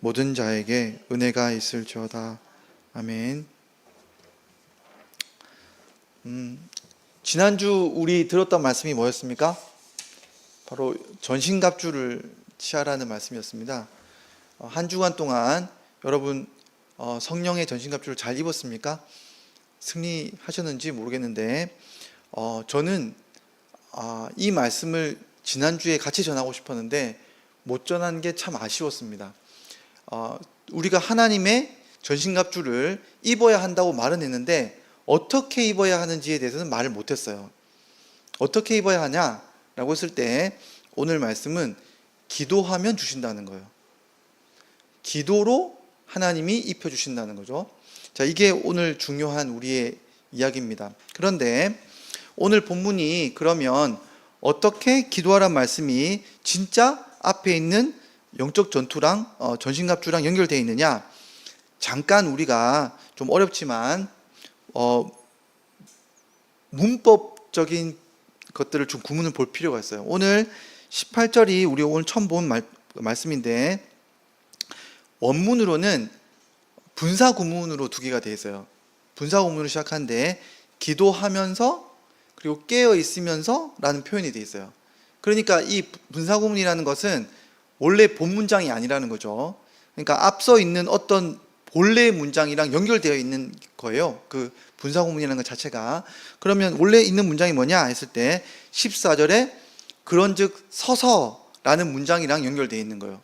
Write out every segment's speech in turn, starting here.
모든 자에게 은혜가 있을지어다. 아멘. 지난주 우리 들었던 말씀이 뭐였습니까? 바로 전신갑주를 취하라는 말씀이었습니다. 한 주간 동안 여러분 성령의 전신갑주를 잘 입었습니까? 승리하셨는지 모르겠는데 저는 이 말씀을 지난주에 같이 전하고 싶었는데 못 전한 게 참 아쉬웠습니다. 우리가 하나님의 전신갑주를 입어야 한다고 말은 했는데 어떻게 입어야 하는지에 대해서는 말을 못했어요. 어떻게 입어야 하냐라고 했을 때 오늘 말씀은 기도하면 주신다는 거예요. 기도로 하나님이 입혀주신다는 거죠. 자, 이게 오늘 중요한 우리의 이야기입니다. 그런데 오늘 본문이 그러면 어떻게 기도하라는 말씀이 진짜 앞에 있는 영적 전투랑 전신갑주랑 연결되어 있느냐? 잠깐 우리가 좀 어렵지만 문법적인 것들을 좀 구문을 볼 필요가 있어요. 오늘 18절이 우리 오늘 처음 본 말씀인데 원문으로는 분사 구문으로 두 개가 되어 있어요. 분사 구문으로 시작하는데 기도하면서 그리고 깨어 있으면서 라는 표현이 되어 있어요. 그러니까 이 분사 구문이라는 것은 원래 본 문장이 아니라는 거죠. 그러니까 앞서 있는 어떤 본래 문장이랑 연결되어 있는 거예요. 그 분사 구문이라는 것 자체가. 그러면 원래 있는 문장이 뭐냐 했을 때 14절에 그런즉 서서라는 문장이랑 연결되어 있는 거예요.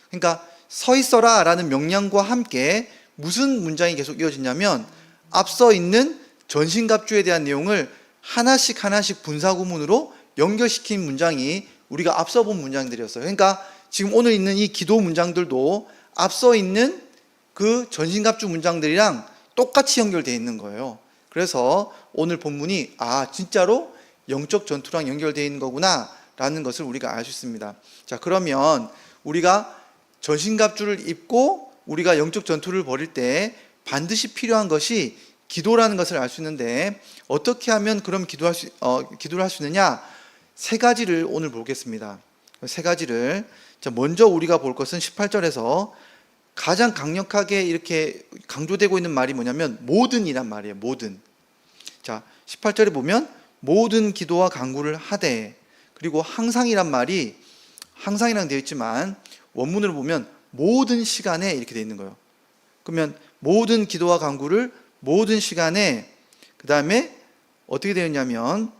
그러니까 서 있어라 라는 명령과 함께 무슨 문장이 계속 이어지냐면 앞서 있는 전신갑주에 대한 내용을 하나씩 분사 구문으로 연결시킨 문장이 우리가 앞서 본 문장들이었어요. 그러니까 지금 오늘 있는 이 기도 문장들도 앞서 있는 그 전신갑주 문장들이랑 똑같이 연결되어 있는 거예요. 그래서 오늘 본문이 진짜로 영적 전투랑 연결되어 있는 거구나 라는 것을 우리가 알 수 있습니다. 자, 그러면 우리가 전신갑주를 입고 우리가 영적 전투를 벌일 때 반드시 필요한 것이 기도라는 것을 알 수 있는데 어떻게 하면 그럼 기도를 할 수 있느냐? 세 가지를 오늘 보겠습니다. 세 가지를. 자, 먼저 우리가 볼 것은 18절에서 가장 강력하게 이렇게 강조되고 있는 말이 뭐냐면 모든이란 말이에요. 모든. 자, 18절에 보면 모든 기도와 간구를 하되, 그리고 항상이란 말이 항상이랑 되어 있지만 원문으로 보면 모든 시간에 이렇게 되어 있는 거예요. 그러면 모든 기도와 간구를 모든 시간에, 그 다음에 어떻게 되어 있냐면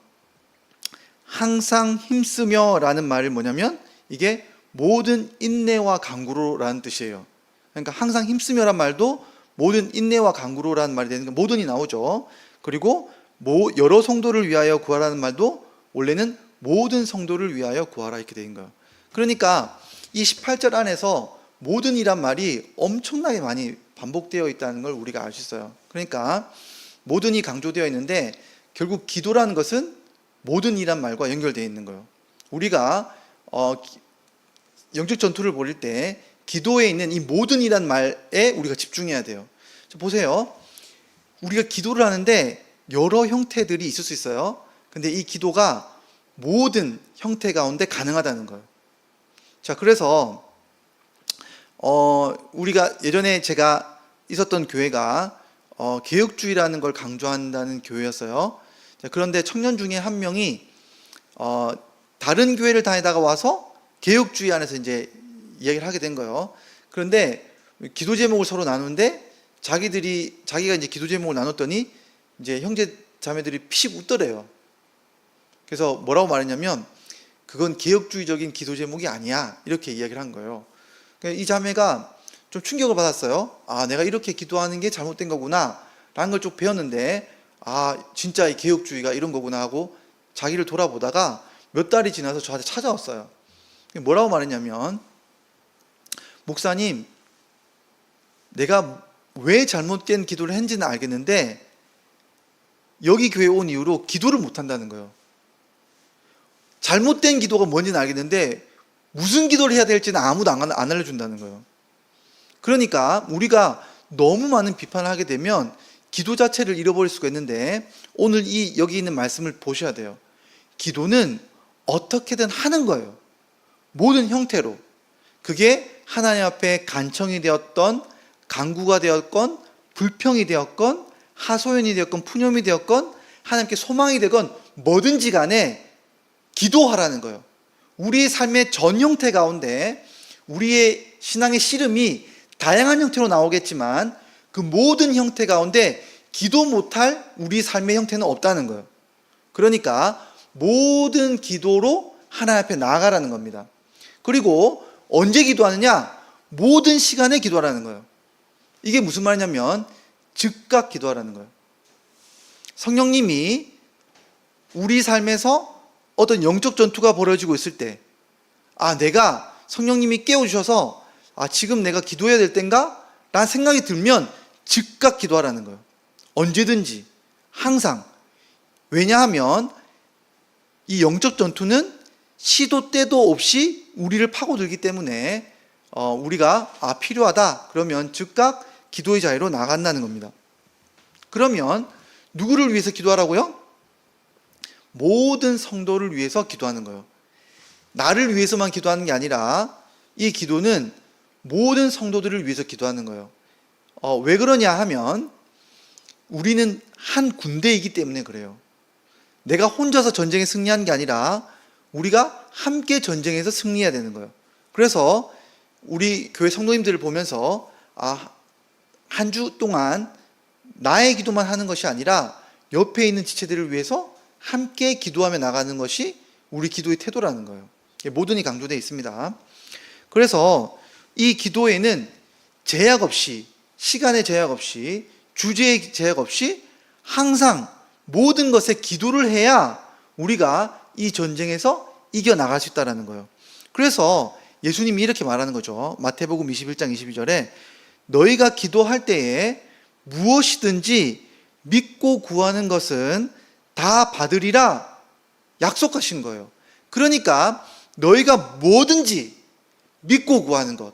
항상 힘쓰며 라는 말이 뭐냐면 이게 모든 인내와 간구로라는 뜻이에요. 그러니까 항상 힘쓰며란 말도 모든 인내와 간구로라는 말이 되는 게 모든이 나오죠. 그리고 여러 성도를 위하여 구하라는 말도 원래는 모든 성도를 위하여 구하라 이렇게 되는 거예요. 그러니까 이 18절 안에서 모든이란 말이 엄청나게 많이 반복되어 있다는 걸 우리가 알 수 있어요. 그러니까 모든이 강조되어 있는데 결국 기도라는 것은 모든이란 말과 연결되어 있는 거예요. 우리가 영적 전투를 벌일 때 기도에 있는 이 모든이란 말에 우리가 집중해야 돼요. 보세요. 우리가 기도를 하는데 여러 형태들이 있을 수 있어요. 근데 이 기도가 모든 형태 가운데 가능하다는 거예요. 자, 그래서 우리가 예전에 제가 있었던 교회가 개혁주의라는 걸 강조한다는 교회였어요. 자, 그런데 청년 중에 한 명이 다른 교회를 다니다가 와서 개혁주의 안에서 이제 이야기를 하게 된 거예요. 그런데 기도 제목을 서로 나누는데 자기가 이제 기도 제목을 나눴더니 이제 형제 자매들이 피식 웃더래요. 그래서 뭐라고 말했냐면 그건 개혁주의적인 기도 제목이 아니야 이렇게 이야기를 한 거예요. 이 자매가 좀 충격을 받았어요. 내가 이렇게 기도하는 게 잘못된 거구나 라는 걸 좀 배웠는데 진짜 이 개혁주의가 이런 거구나 하고 자기를 돌아보다가 몇 달이 지나서 저한테 찾아왔어요. 뭐라고 말했냐면 목사님, 내가 왜 잘못된 기도를 했는지는 알겠는데 여기 교회에 온 이후로 기도를 못한다는 거예요. 잘못된 기도가 뭔지는 알겠는데 무슨 기도를 해야 될지는 아무도 안 알려준다는 거예요. 그러니까 우리가 너무 많은 비판을 하게 되면 기도 자체를 잃어버릴 수가 있는데 오늘 여기 있는 말씀을 보셔야 돼요. 기도는 어떻게든 하는 거예요. 모든 형태로. 그게 하나님 앞에 간청이 되었던, 간구가 되었건, 불평이 되었건, 하소연이 되었건, 푸념이 되었건, 하나님께 소망이 되건 뭐든지 간에 기도하라는 거예요. 우리의 삶의 전 형태 가운데 우리의 신앙의 씨름이 다양한 형태로 나오겠지만 그 모든 형태 가운데 기도 못할 우리 삶의 형태는 없다는 거예요. 그러니까 모든 기도로 하나님 앞에 나아가라는 겁니다. 그리고 언제 기도하느냐? 모든 시간에 기도하라는 거예요. 이게 무슨 말이냐면 즉각 기도하라는 거예요. 성령님이 우리 삶에서 어떤 영적 전투가 벌어지고 있을 때, 내가 성령님이 깨워주셔서 지금 내가 기도해야 될 때인가? 라는 생각이 들면 즉각 기도하라는 거예요. 언제든지, 항상. 왜냐하면 이 영적 전투는 시도 때도 없이 우리를 파고들기 때문에 우리가 필요하다 그러면 즉각 기도의 자리로 나간다는 겁니다. 그러면 누구를 위해서 기도하라고요? 모든 성도를 위해서 기도하는 거예요. 나를 위해서만 기도하는 게 아니라 이 기도는 모든 성도들을 위해서 기도하는 거예요. 왜 그러냐 하면 우리는 한 군대이기 때문에 그래요. 내가 혼자서 전쟁에 승리하는 게 아니라 우리가 함께 전쟁에서 승리해야 되는 거예요. 그래서 우리 교회 성도님들을 보면서 한 주 동안 나의 기도만 하는 것이 아니라 옆에 있는 지체들을 위해서 함께 기도하며 나가는 것이 우리 기도의 태도라는 거예요. 모든이 강조되어 있습니다. 그래서 이 기도에는 제약 없이, 시간의 제약 없이, 주제의 제약 없이 항상 모든 것에 기도를 해야 우리가 이 전쟁에서 이겨나갈 수 있다는 거예요. 그래서 예수님이 이렇게 말하는 거죠. 마태복음 21장 22절에 너희가 기도할 때에 무엇이든지 믿고 구하는 것은 다 받으리라 약속하신 거예요. 그러니까 너희가 뭐든지 믿고 구하는 것,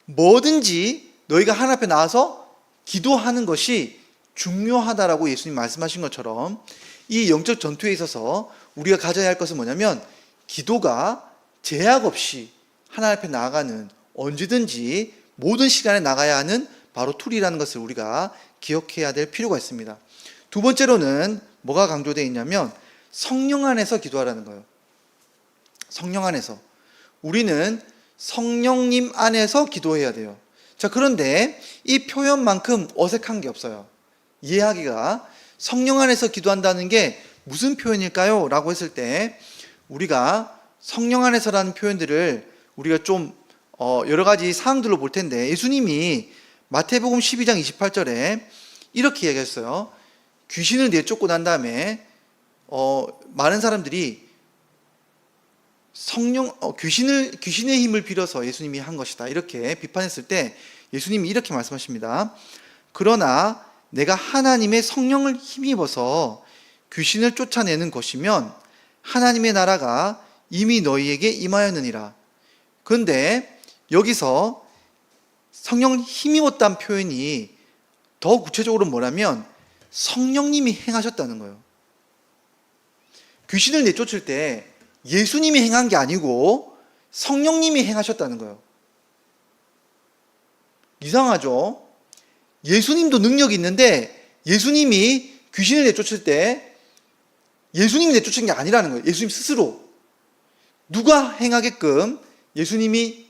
뭐든지 너희가 하나님 앞에 나와서 기도하는 것이 중요하다라고 예수님 말씀하신 것처럼 이 영적 전투에 있어서 우리가 가져야 할 것은 뭐냐면 기도가 제약 없이 하나님 앞에 나아가는, 언제든지 모든 시간에 나가야 하는 바로 툴이라는 것을 우리가 기억해야 될 필요가 있습니다. 두 번째로는 뭐가 강조되어 있냐면 성령 안에서 기도하라는 거예요. 성령 안에서. 우리는 성령님 안에서 기도해야 돼요. 자, 그런데 이 표현만큼 어색한 게 없어요. 이해하기가. 성령 안에서 기도한다는 게 무슨 표현일까요? 라고 했을 때 우리가 성령 안에서라는 표현들을 우리가 좀 여러 가지 사항들로 볼 텐데, 예수님이 마태복음 12장 28절에 이렇게 얘기했어요. 귀신을 내쫓고 난 다음에 많은 사람들이 귀신의 힘을 빌어서 예수님이 한 것이다 이렇게 비판했을 때 예수님이 이렇게 말씀하십니다. 그러나 내가 하나님의 성령을 힘입어서 귀신을 쫓아내는 것이면 하나님의 나라가 이미 너희에게 임하였느니라. 그런데 여기서 성령을 힘입었다는 표현이 더 구체적으로 뭐냐면 성령님이 행하셨다는 거예요. 귀신을 내쫓을 때 예수님이 행한 게 아니고 성령님이 행하셨다는 거예요. 이상하죠? 예수님도 능력이 있는데 예수님이 귀신을 내쫓을 때 예수님이 내쫓은 게 아니라는 거예요. 예수님 스스로. 누가 행하게끔 예수님이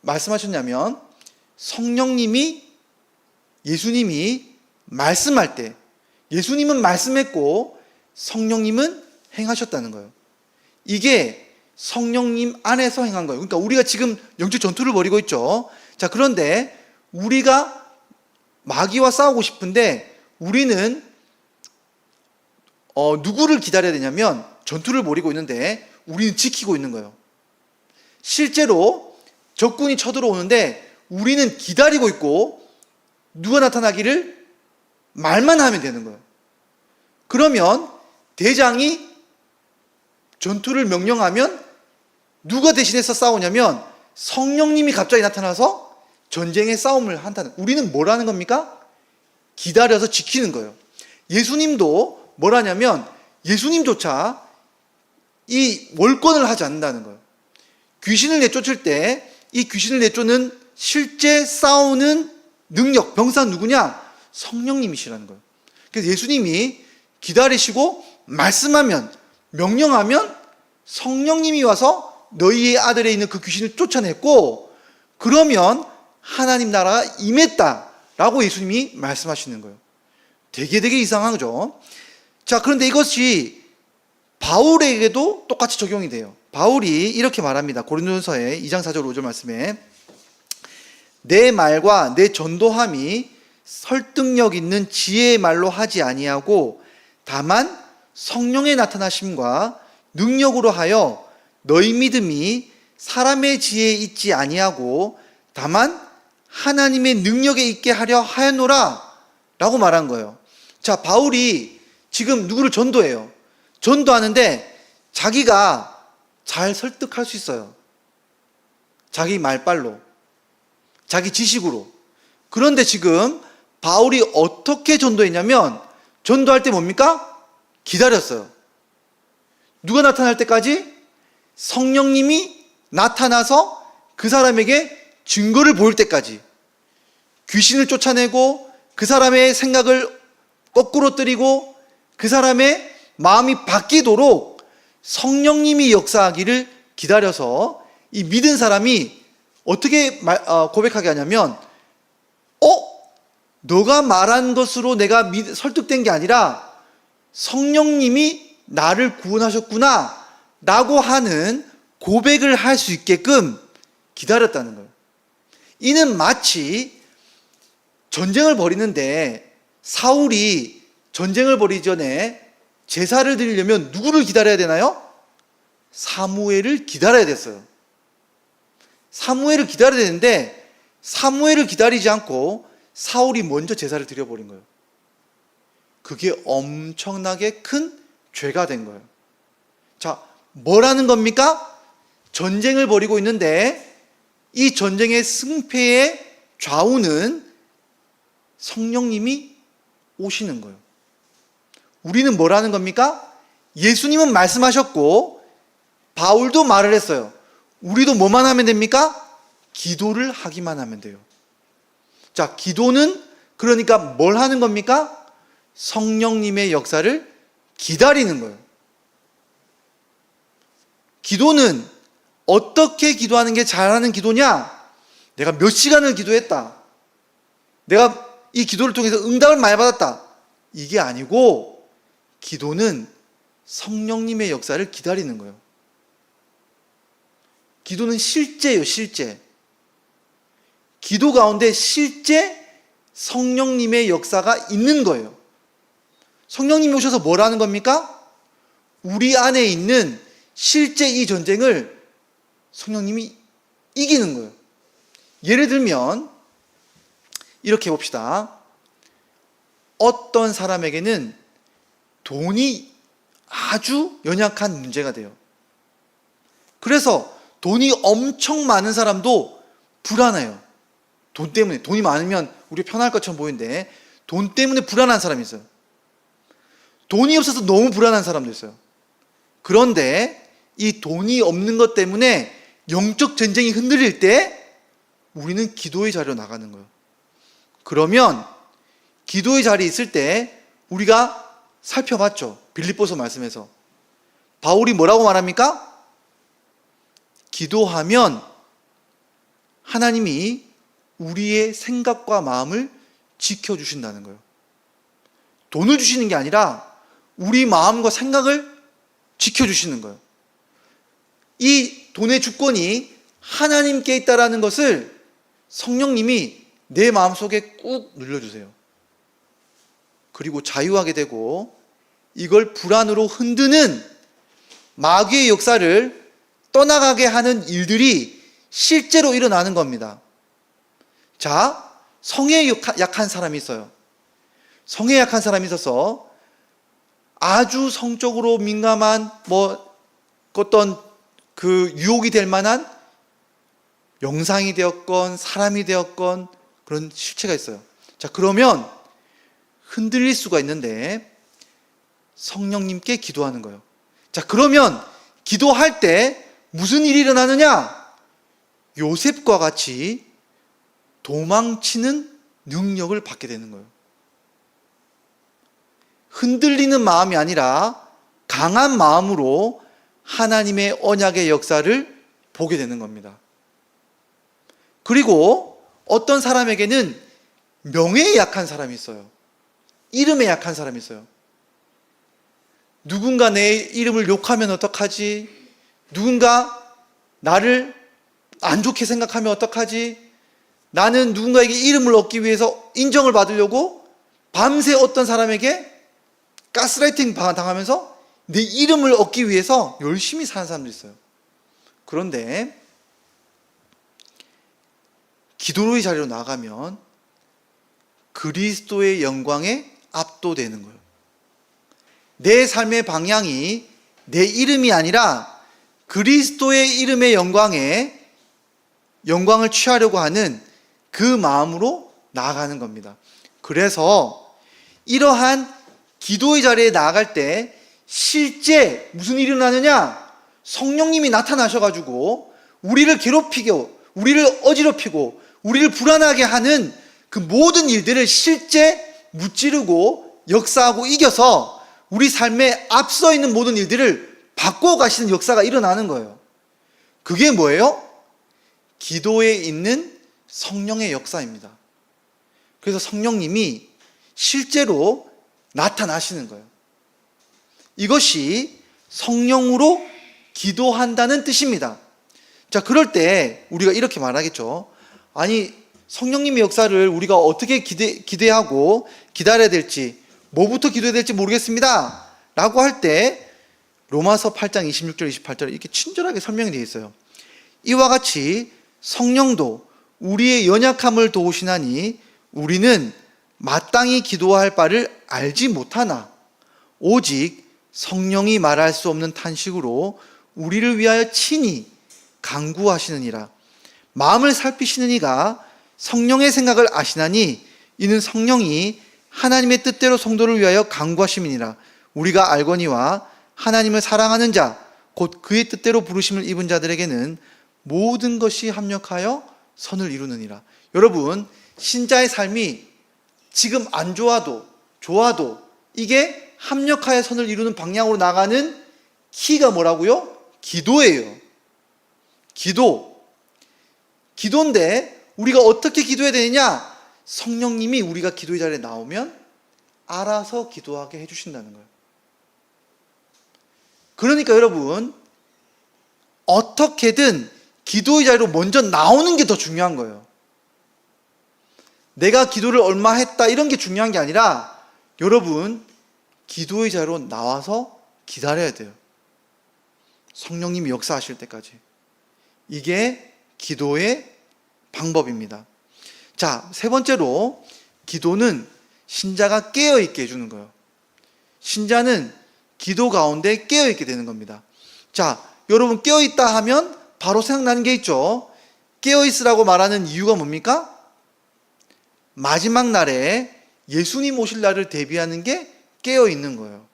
말씀하셨냐면 예수님이 말씀할 때 예수님은 말씀했고 성령님은 행하셨다는 거예요. 이게 성령님 안에서 행한 거예요. 그러니까 우리가 지금 영적 전투를 벌이고 있죠. 자, 그런데 우리가 마귀와 싸우고 싶은데 우리는 누구를 기다려야 되냐면 전투를 벌이고 있는데 우리는 지키고 있는 거예요. 실제로 적군이 쳐들어오는데 우리는 기다리고 있고 누가 나타나기를 말만 하면 되는 거예요. 그러면 대장이 전투를 명령하면 누가 대신해서 싸우냐면 성령님이 갑자기 나타나서 전쟁의 싸움을 한다는. 우리는 뭘 하는 겁니까? 기다려서 지키는 거예요. 예수님도 뭘 하냐면 예수님조차 이 월권을 하지 않는다는 거예요. 귀신을 내쫓을 때 이 귀신을 내쫓는 실제 싸우는 능력, 병사는 누구냐? 성령님이시라는 거예요. 그래서 예수님이 기다리시고 말씀하면, 명령하면 성령님이 와서 너희의 아들에 있는 그 귀신을 쫓아냈고, 그러면 하나님 나라가 임했다라고 예수님이 말씀하시는 거예요. 되게 이상한 거죠. 자, 그런데 이것이 바울에게도 똑같이 적용이 돼요. 바울이 이렇게 말합니다. 고린도전서의 2장 4절 5절 말씀에 내 말과 내 전도함이 설득력 있는 지혜의 말로 하지 아니하고 다만 성령의 나타나심과 능력으로 하여 너희 믿음이 사람의 지혜에 있지 아니하고 다만 하나님의 능력에 있게 하려 하였노라 라고 말한 거예요. 자, 바울이 지금 누구를 전도해요. 전도하는데 자기가 잘 설득할 수 있어요. 자기 말빨로, 자기 지식으로. 그런데 지금 바울이 어떻게 전도했냐면, 전도할 때 뭡니까? 기다렸어요. 누가 나타날 때까지? 성령님이 나타나서 그 사람에게 증거를 보일 때까지. 귀신을 쫓아내고 그 사람의 생각을 거꾸로 뜨리고 그 사람의 마음이 바뀌도록 성령님이 역사하기를 기다려서 이 믿은 사람이 어떻게 고백하게 하냐면, 너가 말한 것으로 내가 설득된 게 아니라 성령님이 나를 구원하셨구나 라고 하는 고백을 할 수 있게끔 기다렸다는 거예요. 이는 마치 전쟁을 벌이는데 사울이 전쟁을 벌이기 전에 제사를 드리려면 누구를 기다려야 되나요? 사무엘을 기다려야 됐어요. 사무엘을 기다려야 되는데 사무엘을 기다리지 않고 사울이 먼저 제사를 드려버린 거예요. 그게 엄청나게 큰 죄가 된 거예요. 자, 뭐라는 겁니까? 전쟁을 벌이고 있는데 이 전쟁의 승패의 좌우는 성령님이 오시는 거예요. 우리는 뭐라는 겁니까? 예수님은 말씀하셨고 바울도 말을 했어요. 우리도 뭐만 하면 됩니까? 기도를 하기만 하면 돼요. 자, 기도는 그러니까 뭘 하는 겁니까? 성령님의 역사를 기다리는 거예요. 기도는 어떻게 기도하는 게 잘하는 기도냐? 내가 몇 시간을 기도했다. 내가 이 기도를 통해서 응답을 많이 받았다. 이게 아니고 기도는 성령님의 역사를 기다리는 거예요. 기도는 실제예요, 실제. 기도 가운데 실제 성령님의 역사가 있는 거예요. 성령님이 오셔서 뭘 하는 겁니까? 우리 안에 있는 실제 이 전쟁을 성령님이 이기는 거예요. 예를 들면 이렇게 봅시다. 어떤 사람에게는 돈이 아주 연약한 문제가 돼요. 그래서 돈이 엄청 많은 사람도 불안해요. 돈 때문에. 돈이 많으면 우리 편할 것처럼 보이는데 돈 때문에 불안한 사람이 있어요. 돈이 없어서 너무 불안한 사람도 있어요. 그런데 이 돈이 없는 것 때문에 영적 전쟁이 흔들릴 때 우리는 기도의 자리로 나가는 거예요. 그러면 기도의 자리에 있을 때 우리가 살펴봤죠. 빌립보서 말씀에서. 바울이 뭐라고 말합니까? 기도하면 하나님이 우리의 생각과 마음을 지켜주신다는 거예요. 돈을 주시는 게 아니라 우리 마음과 생각을 지켜주시는 거예요. 이 돈의 주권이 하나님께 있다라는 것을 성령님이 내 마음속에 꾹 눌러주세요. 그리고 자유하게 되고 이걸 불안으로 흔드는 마귀의 역사를 떠나가게 하는 일들이 실제로 일어나는 겁니다. 자, 성에 약한 사람이 있어요. 성에 약한 사람이 있어서 아주 성적으로 민감한 어떤 그 유혹이 될 만한 영상이 되었건 사람이 되었건 그런 실체가 있어요. 자, 그러면 흔들릴 수가 있는데 성령님께 기도하는 거예요. 자, 그러면 기도할 때 무슨 일이 일어나느냐? 요셉과 같이 도망치는 능력을 받게 되는 거예요. 흔들리는 마음이 아니라 강한 마음으로 하나님의 언약의 역사를 보게 되는 겁니다. 그리고 어떤 사람에게는 명예에 약한 사람이 있어요. 이름에 약한 사람이 있어요. 누군가 내 이름을 욕하면 어떡하지? 누군가 나를 안 좋게 생각하면 어떡하지? 나는 누군가에게 이름을 얻기 위해서 인정을 받으려고 밤새 어떤 사람에게 가스라이팅 당하면서 내 이름을 얻기 위해서 열심히 사는 사람도 있어요. 그런데 기도의 자리로 나가면 그리스도의 영광에 압도되는 거예요. 내 삶의 방향이 내 이름이 아니라 그리스도의 이름의 영광을 취하려고 하는 그 마음으로 나아가는 겁니다. 그래서 이러한 기도의 자리에 나아갈 때 실제 무슨 일이 일어나느냐? 성령님이 나타나셔가지고 우리를 괴롭히고 우리를 어지럽히고 우리를 불안하게 하는 그 모든 일들을 실제 무찌르고 역사하고 이겨서 우리 삶에 앞서 있는 모든 일들을 바꿔 가시는 역사가 일어나는 거예요. 그게 뭐예요? 기도에 있는 성령의 역사입니다. 그래서 성령님이 실제로 나타나시는 거예요. 이것이 성령으로 기도한다는 뜻입니다. 자, 그럴 때 우리가 이렇게 말하겠죠. 아니, 성령님의 역사를 우리가 어떻게 기대하고 기다려야 될지, 뭐부터 기도해야 될지 모르겠습니다 라고 할 때 로마서 8장 26절 28절에 이렇게 친절하게 설명이 되어 있어요. 이와 같이 성령도 우리의 연약함을 도우시나니 우리는 마땅히 기도할 바를 알지 못하나 오직 성령이 말할 수 없는 탄식으로 우리를 위하여 친히 간구하시느니라. 마음을 살피시는 이가 성령의 생각을 아시나니 이는 성령이 하나님의 뜻대로 성도를 위하여 간구하심이니라. 우리가 알거니와 하나님을 사랑하는 자 곧 그의 뜻대로 부르심을 입은 자들에게는 모든 것이 합력하여 선을 이루느니라. 여러분, 신자의 삶이 지금 안 좋아도 이게 합력하여 선을 이루는 방향으로 나가는 키가 뭐라고요? 기도예요. 기도인데 우리가 어떻게 기도해야 되느냐? 성령님이 우리가 기도의 자리에 나오면 알아서 기도하게 해주신다는 거예요. 그러니까 여러분, 어떻게든 기도의 자리로 먼저 나오는 게 더 중요한 거예요. 내가 기도를 얼마 했다 이런 게 중요한 게 아니라 여러분, 기도의 자리로 나와서 기다려야 돼요. 성령님이 역사하실 때까지. 이게 기도의 방법입니다. 자, 세 번째로 기도는 신자가 깨어있게 해주는 거예요. 신자는 기도 가운데 깨어있게 되는 겁니다. 자, 여러분 깨어있다 하면 바로 생각나는 게 있죠. 깨어있으라고 말하는 이유가 뭡니까? 마지막 날에 예수님 오실 날을 대비하는 게 깨어있는 거예요.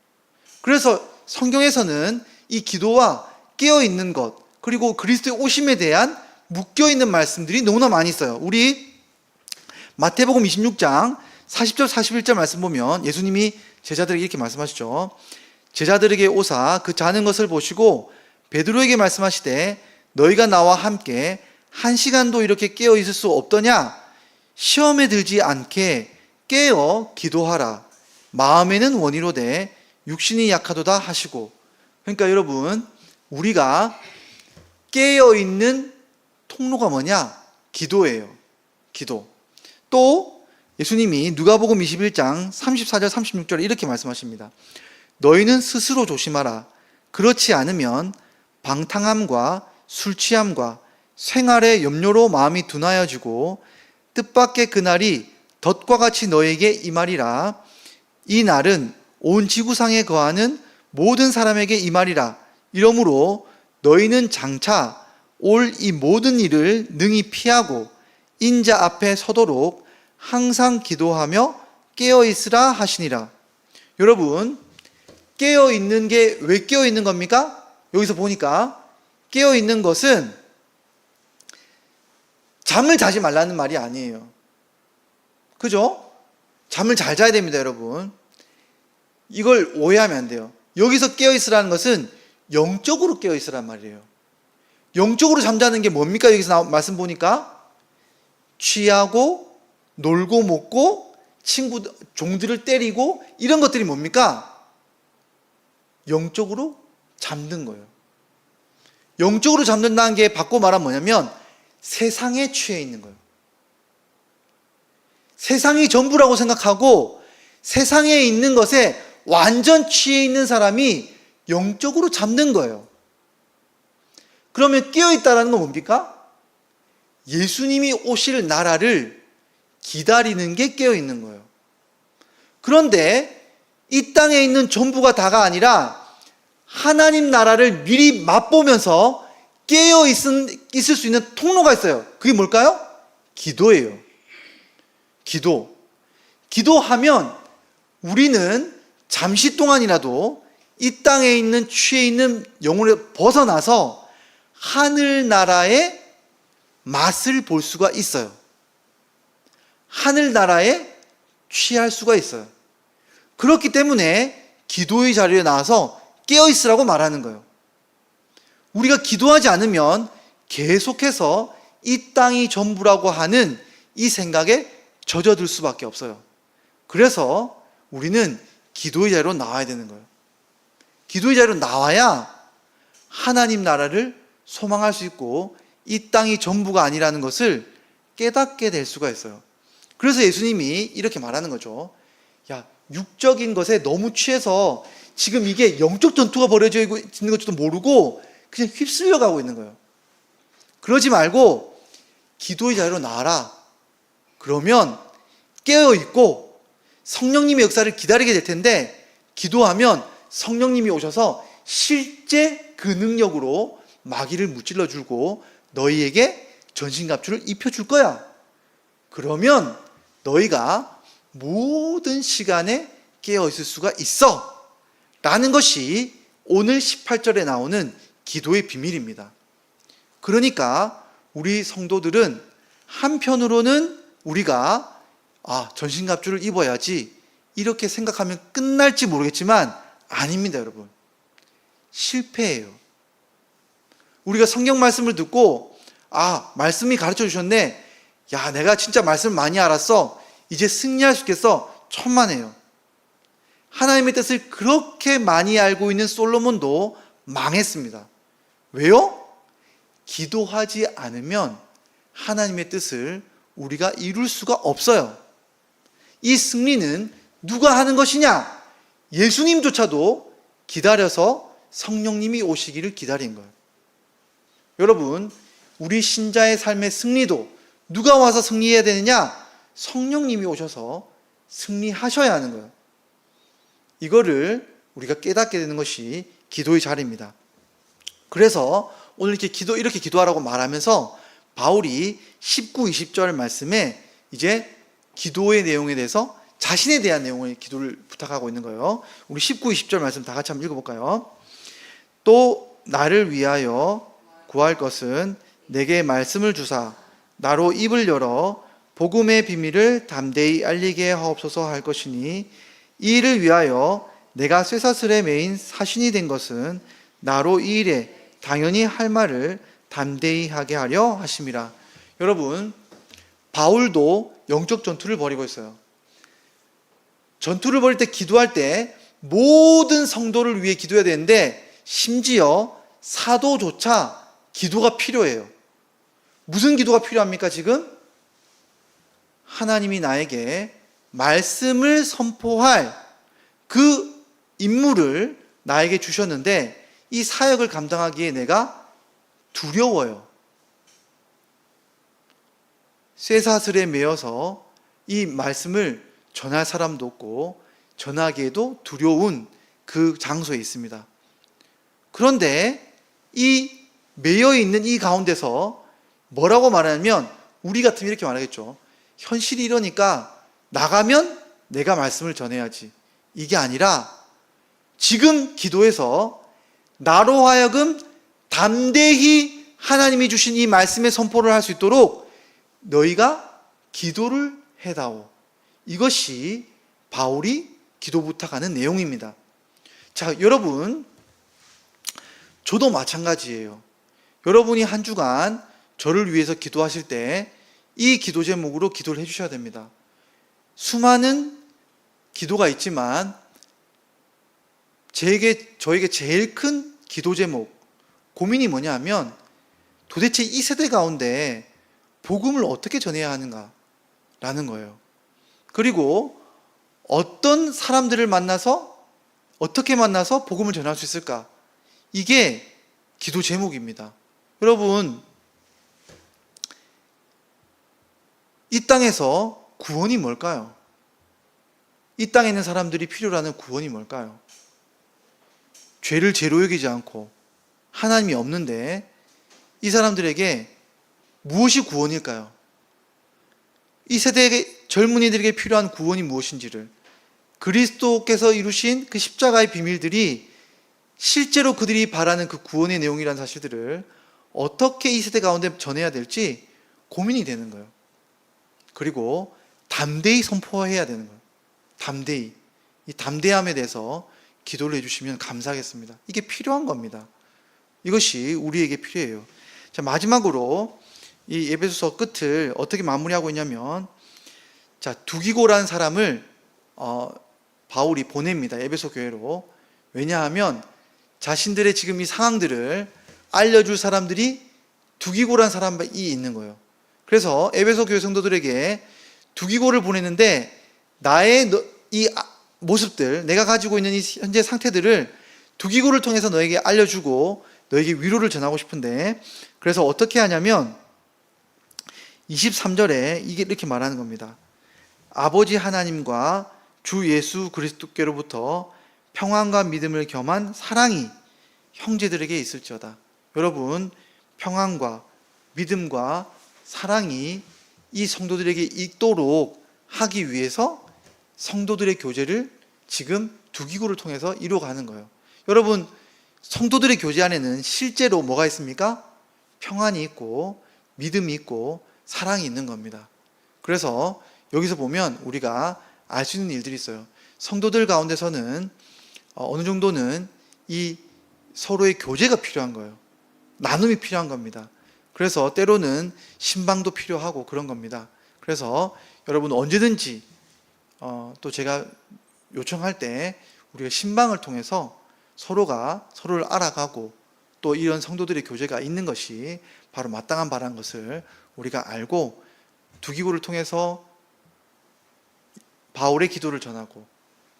그래서 성경에서는 이 기도와 깨어있는 것, 그리고 그리스도의 오심에 대한 묶여있는 말씀들이 너무나 많이 있어요. 우리 마태복음 26장 40절 41절 말씀 보면 예수님이 제자들에게 이렇게 말씀하시죠. 제자들에게 오사 그 자는 것을 보시고 베드로에게 말씀하시되 너희가 나와 함께 1시간도 이렇게 깨어 있을 수 없더냐? 시험에 들지 않게 깨어 기도하라. 마음에는 원이로되 육신이 약하도다 하시고. 그러니까 여러분, 우리가 깨어 있는 통로가 뭐냐? 기도예요. 기도. 또 예수님이 누가복음 21장 34절 36절에 이렇게 말씀하십니다. 너희는 스스로 조심하라. 그렇지 않으면 방탕함과 술취함과 생활의 염려로 마음이 둔하여지고 뜻밖의 그날이 덫과 같이 너에게 임하리라. 이 날은 온 지구상에 거하는 모든 사람에게 임하리라. 이러므로 너희는 장차 올 이 모든 일을 능히 피하고 인자 앞에 서도록 항상 기도하며 깨어있으라 하시니라. 여러분, 깨어있는 게 왜 깨어있는 겁니까? 여기서 보니까 깨어있는 것은 잠을 자지 말라는 말이 아니에요. 그죠? 잠을 잘 자야 됩니다, 여러분. 이걸 오해하면 안 돼요. 여기서 깨어있으라는 것은 영적으로 깨어있으란 말이에요. 영적으로 잠자는 게 뭡니까? 여기서 말씀 보니까 취하고 놀고 먹고 종들을 때리고 이런 것들이 뭡니까? 영적으로 잠든 거예요. 영적으로 잠든다는 게 바꿔 말하면 뭐냐면 세상에 취해 있는 거예요. 세상이 전부라고 생각하고 세상에 있는 것에 완전 취해 있는 사람이 영적으로 잠든 거예요. 그러면 깨어있다는 건 뭡니까? 예수님이 오실 나라를 기다리는 게 깨어있는 거예요. 그런데 이 땅에 있는 전부가 다가 아니라 하나님 나라를 미리 맛보면서 깨어있을 수 있는 통로가 있어요. 그게 뭘까요? 기도예요. 기도하면 우리는 잠시 동안이라도 이 땅에 있는 취해 있는 영혼을 벗어나서 하늘나라의 맛을 볼 수가 있어요. 하늘나라에 취할 수가 있어요. 그렇기 때문에 기도의 자리에 나와서 깨어있으라고 말하는 거예요. 우리가 기도하지 않으면 계속해서 이 땅이 전부라고 하는 이 생각에 젖어들 수밖에 없어요. 그래서 우리는 기도의 자리로 나와야 되는 거예요. 기도의 자리로 나와야 하나님 나라를 소망할 수 있고 이 땅이 전부가 아니라는 것을 깨닫게 될 수가 있어요. 그래서 예수님이 이렇게 말하는 거죠. 야, 육적인 것에 너무 취해서 지금 이게 영적 전투가 벌어져 있는 것도 모르고 그냥 휩쓸려 가고 있는 거예요. 그러지 말고 기도의 자리로 나와라. 그러면 깨어있고 성령님의 역사를 기다리게 될 텐데 기도하면 성령님이 오셔서 실제 그 능력으로 마귀를 무찔러 주고 너희에게 전신갑주를 입혀줄 거야. 그러면 너희가 모든 시간에 깨어있을 수가 있어. 라는 것이 오늘 18절에 나오는 기도의 비밀입니다. 그러니까 우리 성도들은 한편으로는 우리가 전신갑주를 입어야지 이렇게 생각하면 끝날지 모르겠지만 아닙니다, 여러분. 실패해요. 우리가 성경 말씀을 듣고 말씀이 가르쳐 주셨네. 야, 내가 진짜 말씀을 많이 알았어. 이제 승리할 수 있겠어. 천만에요. 하나님의 뜻을 그렇게 많이 알고 있는 솔로몬도 망했습니다. 왜요? 기도하지 않으면 하나님의 뜻을 우리가 이룰 수가 없어요. 이 승리는 누가 하는 것이냐? 예수님조차도 기다려서 성령님이 오시기를 기다린 거예요. 여러분, 우리 신자의 삶의 승리도 누가 와서 승리해야 되느냐? 성령님이 오셔서 승리하셔야 하는 거예요. 이거를 우리가 깨닫게 되는 것이 기도의 자리입니다. 그래서 오늘 이렇게 기도하라고 말하면서 바울이 19, 20절 말씀에 이제 기도의 내용에 대해서 자신에 대한 내용의 기도를 부탁하고 있는 거예요. 우리 19, 20절 말씀 다 같이 한번 읽어볼까요? 또 나를 위하여 구할 것은 내게 말씀을 주사 나로 입을 열어 복음의 비밀을 담대히 알리게 하옵소서 할 것이니 이 일을 위하여 내가 쇠사슬에 매인 사신이 된 것은 나로 이 일에 당연히 할 말을 담대히 하게 하려 하심이라. 여러분, 바울도 영적 전투를 벌이고 있어요. 전투를 벌일 때 기도할 때 모든 성도를 위해 기도해야 되는데 심지어 사도조차 기도가 필요해요. 무슨 기도가 필요합니까 지금? 하나님이 나에게 말씀을 선포할 그 임무를 나에게 주셨는데 이 사역을 감당하기에 내가 두려워요. 쇠사슬에 매여서 이 말씀을 전할 사람도 없고 전하기에도 두려운 그 장소에 있습니다. 그런데 이 매여 있는 이 가운데서 뭐라고 말하냐면 우리 같으면 이렇게 말하겠죠. 현실이 이러니까 나가면 내가 말씀을 전해야지. 이게 아니라 지금 기도해서 나로 하여금 담대히 하나님이 주신 이 말씀의 선포를 할 수 있도록 너희가 기도를 해다오. 이것이 바울이 기도 부탁하는 내용입니다. 자, 여러분, 저도 마찬가지예요. 여러분이 한 주간 저를 위해서 기도하실 때 이 기도 제목으로 기도를 해주셔야 됩니다. 수많은 기도가 있지만 저에게 제일 큰 기도 제목, 고민이 뭐냐 하면 도대체 이 세대 가운데 복음을 어떻게 전해야 하는가 라는 거예요. 그리고 어떤 사람들을 만나서 어떻게 만나서 복음을 전할 수 있을까? 이게 기도 제목입니다. 여러분, 이 땅에서 구원이 뭘까요? 이 땅에 있는 사람들이 필요로 하는 구원이 뭘까요? 죄를 죄로 여기지 않고 하나님이 없는데 이 사람들에게 무엇이 구원일까요? 이 세대의 젊은이들에게 필요한 구원이 무엇인지를, 그리스도께서 이루신 그 십자가의 비밀들이 실제로 그들이 바라는 그 구원의 내용이라는 사실들을 어떻게 이 세대 가운데 전해야 될지 고민이 되는 거예요. 그리고 담대히 선포해야 되는 거예요. 담대히. 이 담대함에 대해서 기도를 해주시면 감사하겠습니다. 이게 필요한 겁니다. 이것이 우리에게 필요해요. 자, 마지막으로 이 에베소서 끝을 어떻게 마무리하고 있냐면, 자, 두기고라는 사람을 바울이 보냅니다. 에베소 교회로. 왜냐하면 자신들의 지금 이 상황들을 알려줄 사람들이 두기고라는 사람이 있는 거예요. 그래서 에베소 교회 성도들에게 두기고를 보냈는데, 나의 이 모습들, 내가 가지고 있는 이 현재 상태들을 두기고를 통해서 너에게 알려주고 너에게 위로를 전하고 싶은데, 그래서 어떻게 하냐면 23절에 이게 이렇게 말하는 겁니다. 아버지 하나님과 주 예수 그리스도께로부터 평안과 믿음을 겸한 사랑이 형제들에게 있을지어다. 여러분, 평안과 믿음과 사랑이 이 성도들에게 있도록 하기 위해서 성도들의 교제를 지금 두기고를 통해서 이루어가는 거예요. 여러분, 성도들의 교제 안에는 실제로 뭐가 있습니까? 평안이 있고 믿음이 있고 사랑이 있는 겁니다. 그래서 여기서 보면 우리가 알 수 있는 일들이 있어요. 성도들 가운데서는 어느 정도는 이 서로의 교제가 필요한 거예요. 나눔이 필요한 겁니다. 그래서 때로는 신방도 필요하고 그런 겁니다. 그래서 여러분 언제든지 또 제가 요청할 때 우리가 신방을 통해서 서로가 서로를 알아가고 또 이런 성도들의 교제가 있는 것이 바로 마땅한 바라는 것을 우리가 알고 두기고를 통해서 바울의 기도를 전하고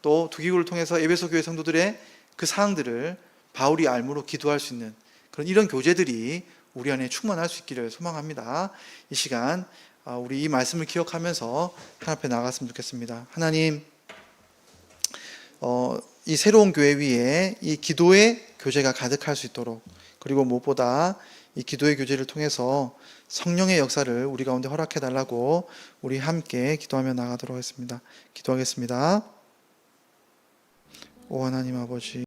또 두기고를 통해서 에베소 교회 성도들의 그 사항들을 바울이 알므로 기도할 수 있는 그런 이런 교제들이 우리 안에 충만할 수 있기를 소망합니다. 이 시간 우리 이 말씀을 기억하면서 하나님 앞에 나갔으면 좋겠습니다. 하나님, 이 새로운 교회 위에 이 기도의 교제가 가득할 수 있도록, 그리고 무엇보다 이 기도의 교제를 통해서 성령의 역사를 우리 가운데 허락해 달라고 우리 함께 기도하며 나가도록 하겠습니다. 기도하겠습니다. 오 하나님 아버지,